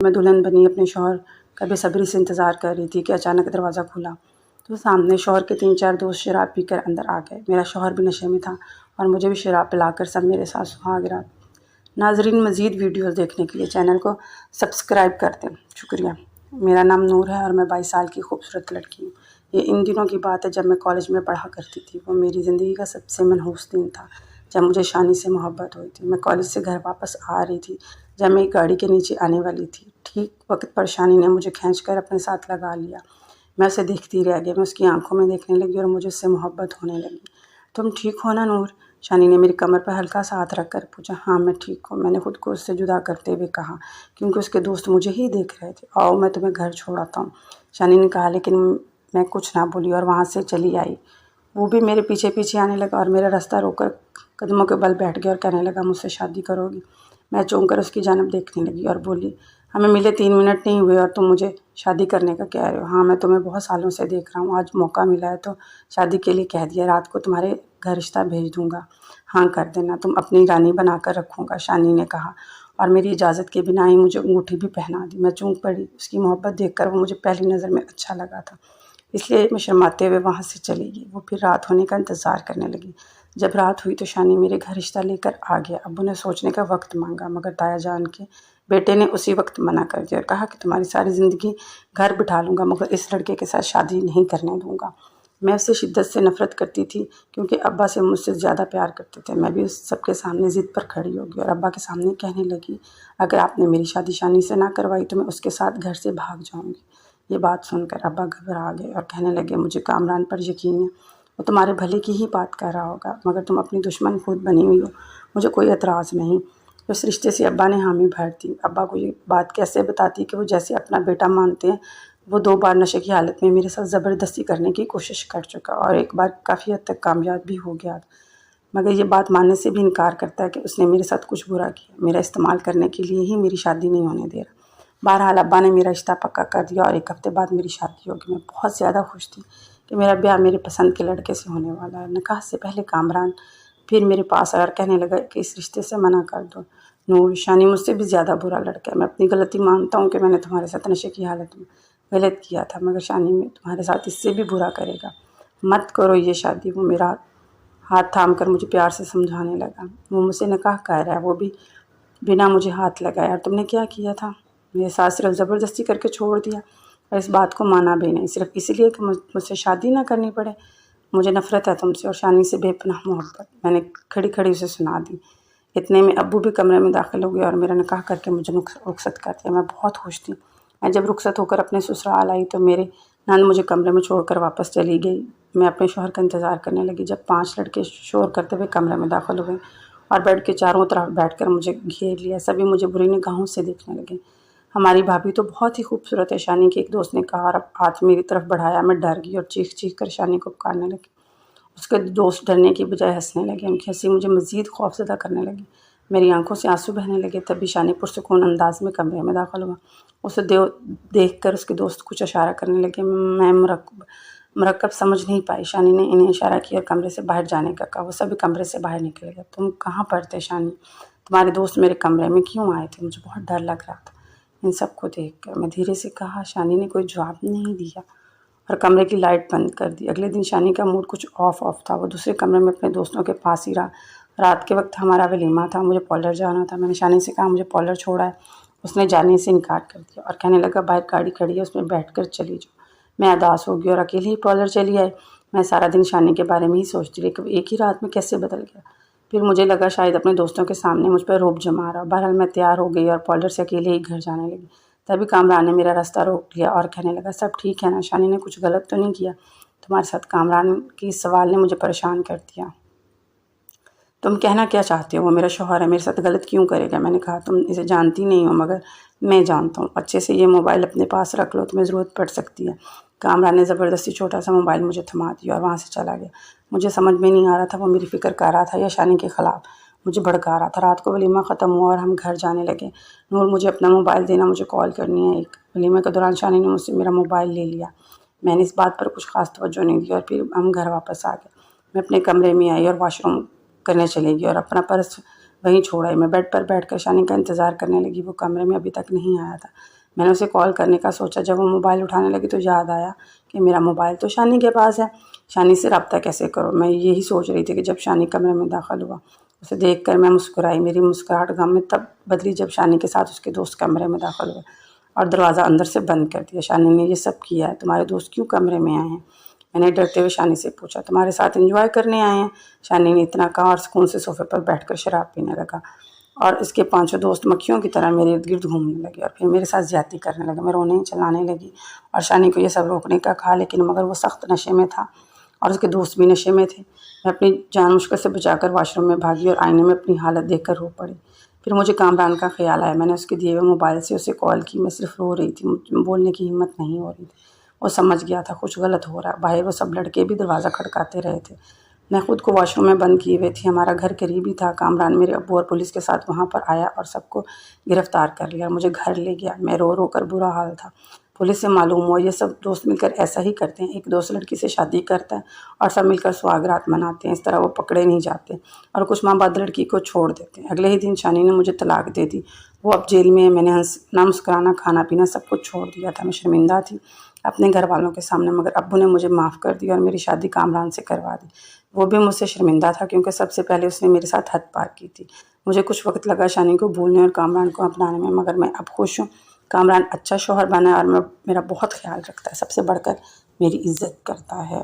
मैं दुल्हन बनी अपने शौहर का बेसब्री से इंतज़ार कर रही थी कि अचानक दरवाज़ा खुला तो सामने शौहर के 3-4 दोस्त शराब पीकर अंदर आ गए। मेरा शौहर भी नशे में था और मुझे भी शराब पिलाकर सब मेरे साथ सुहाग रात। नाजरीन, मज़ीद वीडियोस देखने के लिए चैनल को सब्सक्राइब कर दें। शुक्रिया। मेरा नाम नूर है और मैं 22 साल की खूबसूरत लड़की हूँ। ये इन दिनों की बात है जब मैं कॉलेज में पढ़ा करती थी। वो मेरी ज़िंदगी का सबसे मनहूस दिन था जब मुझे शानी से मोहब्बत हुई थी। मैं कॉलेज से घर वापस आ रही थी जब मैं एक गाड़ी के नीचे आने वाली थी। ठीक वक्त पर शानी ने मुझे खींचकर अपने साथ लगा लिया। मैं उसे देखती रह गई। मैं उसकी आंखों में देखने लगी और मुझे उससे मोहब्बत होने लगी। तुम ठीक हो ना नूर? शानी ने मेरी कमर पर हल्का सा हाथ रखकर पूछा। हाँ, मैं ठीक हूँ, मैंने खुद को उससे जुदा करते हुए कहा, क्योंकि उसके दोस्त मुझे ही देख रहे थे। आओ, मैं तुम्हें घर छोड़ आता हूँ, शानी ने कहा, लेकिन मैं कुछ ना बोली और वहाँ से चली आई। वो भी मेरे पीछे पीछे आने लगा और मेरा रास्ता रोककर कदमों के बल बैठ गया और कहने लगा, मुझसे शादी करोगी? मैं चौंक कर उसकी जानब देखने लगी और बोली, हमें मिले 3 मिनट नहीं हुए और तुम मुझे शादी करने का कह रहे हो? हाँ, मैं तुम्हें बहुत सालों से देख रहा हूँ, आज मौका मिला है तो शादी के लिए कह दिया। रात को तुम्हारे घर रिश्ता भेज दूँगा, हाँ कर देना, तुम अपनी रानी बना कर रखूँगा, शानी ने कहा और मेरी इजाज़त के बिना ही मुझे अंगूठी भी पहना दी। मैं चौंक पड़ी। उसकी मोहब्बत देखकर वो मुझे पहली नज़र में अच्छा लगा था, इसलिए मैं शर्माते हुए वहाँ से चली गई। वो फिर रात होने का इंतज़ार करने लगी। जब रात हुई तो शानी मेरे घर रिश्ता लेकर आ गया। अब्बू ने सोचने का वक्त मांगा, मगर ताया जान के बेटे ने उसी वक्त मना कर दिया और कहा कि तुम्हारी सारी ज़िंदगी घर बिठा लूँगा, मगर इस लड़के के साथ शादी नहीं करने दूँगा। मैं उससे शिद्दत से नफ़रत करती थी क्योंकि अब्बा से मुझसे ज़्यादा प्यार करते थे। मैं भी उस सबके सामने ज़िद पर खड़ी हो गई और अब्बा के सामने कहने लगी, अगर आपने मेरी शादी शानी से ना करवाई तो मैं उसके साथ घर से भाग जाऊँगी। ये बात सुनकर अब्बा घबरा गए और कहने लगे, मुझे कामरान पर यकीन है, वो तुम्हारे भले की ही बात कर रहा होगा, मगर तुम अपनी दुश्मन खुद बनी हुई हो। मुझे कोई एतराज़ नहीं। उस रिश्ते से अब्बा ने हामी भर दी। अब्बा को ये बात कैसे बताती कि वो जैसे अपना बेटा मानते हैं। वो 2 बार नशे की हालत में मेरे साथ ज़बरदस्ती करने की कोशिश कर चुका और एक बार काफ़ी हद तक कामयाब भी हो गया, मगर ये बात मानने से भी इनकार करता है कि उसने मेरे साथ कुछ बुरा किया। मेरा इस्तेमाल करने के लिए ही मेरी शादी नहीं होने दे रहा। बहरहाल अब्बा ने मेरा रिश्ता पक्का कर दिया और 1 हफ़्ते बाद मेरी शादी होगी। मैं बहुत ज़्यादा खुश थी कि मेरा ब्याह मेरे पसंद के लड़के से होने वाला है। निकाह से पहले कामरान फिर मेरे पास आया और कहने लगा कि इस रिश्ते से मना कर दो। नूर, शानी मुझसे भी ज़्यादा बुरा लड़का है। मैं अपनी गलती मानता हूँ कि मैंने तुम्हारे साथ नशे की हालत में गलत किया था, मगर शानी में तुम्हारे साथ इससे भी बुरा करेगा। मत करो ये शादी। वो मेरा हाथ थाम कर मुझे प्यार से समझाने लगा। वो मुझसे निकाह कर रहा है, वो भी बिना मुझे हाथ लगाए। और तुमने क्या किया था? मेरे साथ सिर्फ ज़बरदस्ती करके छोड़ दिया और इस बात को माना भी नहीं, सिर्फ इसलिए कि मुझसे शादी ना करनी पड़े। मुझे नफ़रत है तुमसे और शानी से बेपनाह मोहब्बत। मैंने खड़ी खड़ी उसे सुना दी। इतने में अब्बू भी कमरे में दाखिल हो गए और मेरा निकाह करके मुझे रुखसत कर दिया। मैं बहुत खुश थी। मैं जब रुखसत होकर अपने ससुराल आई तो मेरे नंद मुझे कमरे में छोड़कर वापस चली गई। मैं अपने शौहर का इंतज़ार करने लगी। जब 5 लड़के शोर करते हुए कमरे में दाखिल हुए और बेड के चारों तरफ बैठकर मुझे घेर लिया, सभी मुझे बुरी निगाहों से देखने लगे। हमारी भाभी तो बहुत ही खूबसूरत है, शानी के एक दोस्त ने कहा और हाथ मेरी तरफ बढ़ाया। मैं डर गई और चीख चीख कर शानी को पुकारने लगी। उसके दोस्त डरने की बजाय हंसने लगे। उनकी हंसी मुझे मज़ीद खौफज़दा करने लगी। मेरी आंखों से आंसू बहने लगे। तभी शानी पुरसुकून अंदाज में कमरे में दाखिल हुआ। उसे देख कर उसके दोस्त कुछ इशारा करने लगे। मैं मरकब समझ नहीं पाई। शानी ने इन्हें इशारा किया और कमरे से बाहर जाने का कहा। वो सभी कमरे से बाहर निकल गए। तुम कहाँ पर थे शानी? तुम्हारे दोस्त मेरे कमरे में क्यों आए थे? मुझे बहुत डर लग रहा था इन सबको देख कर। मैं धीरे से कहा। शानी ने कोई जवाब नहीं दिया और कमरे की लाइट बंद कर दी। अगले दिन शानी का मूड कुछ ऑफ था। वो दूसरे कमरे में अपने दोस्तों के पास ही रहा। रात के वक्त हमारा वलीमा था। मुझे पार्लर जाना था। मैंने शानी से कहा, मुझे पार्लर छोड़ा है। उसने जाने से इनकार कर दिया और कहने लगा, बाहर गाड़ी खड़ी है, उसमें बैठ कर चली जाओ। मैं उदास हो गई और अकेले ही पार्लर चली आई। मैं सारा दिन शानी के बारे में ही सोचती रही कि एक ही रात में कैसे बदल गया। फिर मुझे लगा शायद अपने दोस्तों के सामने मुझ पर रौब जमा रहा। बहरहाल मैं तैयार हो गई और पार्लर से अकेले ही घर जाने लगी। तभी कामरान ने मेरा रास्ता रोक लिया और कहने लगा, सब ठीक है ना? शानी ने कुछ गलत तो नहीं किया तुम्हारे साथ? कामरान के इस सवाल ने मुझे परेशान कर दिया। तुम कहना क्या चाहते हो? वो मेरा शौहर है, मेरे साथ गलत क्यों करेगा? मैंने कहा, तुम इसे जानती नहीं हो, मगर मैं जानता हूँ। अच्छे से ये मोबाइल अपने पास रख लो, तुम्हें ज़रूरत पड़ सकती है। कामरान ने ज़बरदस्ती छोटा सा मोबाइल मुझे थमा दिया और वहाँ से चला गया। मुझे समझ में नहीं आ रहा था वो मेरी फ़िक्र कर रहा था या शानी के ख़िलाफ़ मुझे भड़का रहा था। रात को वलीमा ख़त्म हुआ और हम घर जाने लगे। नूर, मुझे अपना मोबाइल देना, मुझे कॉल करनी है एक। वलीमे के दौरान शानी ने मुझसे मेरा मोबाइल ले लिया। मैंने इस बात पर कुछ ख़ास तवज्जो नहीं दी और फिर हम घर वापस आ गए। मैं अपने कमरे में आई और वॉशरूम करने चली गई और अपना पर्स वहीं छोड़ आई। मैं बेड पर बैठकर शानी का इंतज़ार करने लगी। वो कमरे में अभी तक नहीं आया था। मैंने उसे कॉल करने का सोचा। जब वो मोबाइल उठाने लगी तो याद आया कि मेरा मोबाइल तो शानी के पास है। शानी से रब्ता कैसे करूँ, मैं यही सोच रही थी कि जब शानी कमरे में दाखिल हुआ। उसे देखकर मैं मुस्कुराई। मेरी मुस्कुराहट गम में तब बदली जब शानी के साथ उसके दोस्त कमरे में दाखिल हुए और दरवाज़ा अंदर से बंद कर दिया। शानी ने ये सब किया है, तुम्हारे दोस्त क्यों कमरे में आए हैं? मैंने डरते हुए शानी से पूछा। तुम्हारे साथ एंजॉय करने आए हैं, शानी ने इतना कहा और सुकून से सोफे पर बैठकर शराब पीने लगा। और इसके पांचों दोस्त मक्खियों की तरह मेरे इर्द गिर्द घूमने लगे और फिर मेरे साथ ज्यादती करने लगे। मैं रोने चिल्लाने लगी और शानी को ये सब रोकने का कहा, लेकिन मगर वो सख्त नशे में था और उसके दोस्त भी नशे में थे। मैं अपनी जान मुश्किल से बचाकर वॉशरूम में भागी और आईने में अपनी हालत देखकर रो पड़ी। फिर मुझे कामरान का ख्याल आया। मैंने उसके दिए हुए मोबाइल से उसे कॉल की। मैं सिर्फ रो रही थी, मुझे बोलने की हिम्मत नहीं हो रही थी। वो समझ गया था कुछ गलत हो रहा है। बाहर वो सब लड़के भी दरवाज़ा खटकाते रहे थे। मैं खुद को वॉशरूम में बंद किए हुए थी। हमारा घर करीब ही था। कामरान मेरे अब्बू और पुलिस के साथ वहाँ पर आया और सबको गिरफ्तार कर लिया, मुझे घर ले गया। मैं रो रो कर बुरा हाल था। पुलिस से मालूम हुआ ये सब दोस्त मिलकर ऐसा ही करते हैं, एक दोस्त लड़की से शादी करता है और सब मिलकर सुहागरात मनाते हैं। इस तरह वो पकड़े नहीं जाते और कुछ माह बाद लड़की को छोड़ देते हैं। अगले ही दिन शानी ने मुझे तलाक दे दी। वो अब जेल में है। मैंने हंसना मुस्कुराना खाना पीना सब कुछ छोड़ दिया था। मैं शर्मिंदा थी अपने घर वालों के सामने, मगर अब्बू ने मुझे माफ़ कर दिया और मेरी शादी कामरान से करवा दी। वो भी मुझसे शर्मिंदा था क्योंकि सबसे पहले उसने मेरे साथ हद पार की थी। मुझे कुछ वक्त लगा शानी को भूलने और कामरान को अपनाने में, मगर मैं अब खुश हूँ। कामरान अच्छा शौहर बना है और मेरा बहुत ख्याल रखता है, सबसे बढ़कर मेरी इज्जत करता है।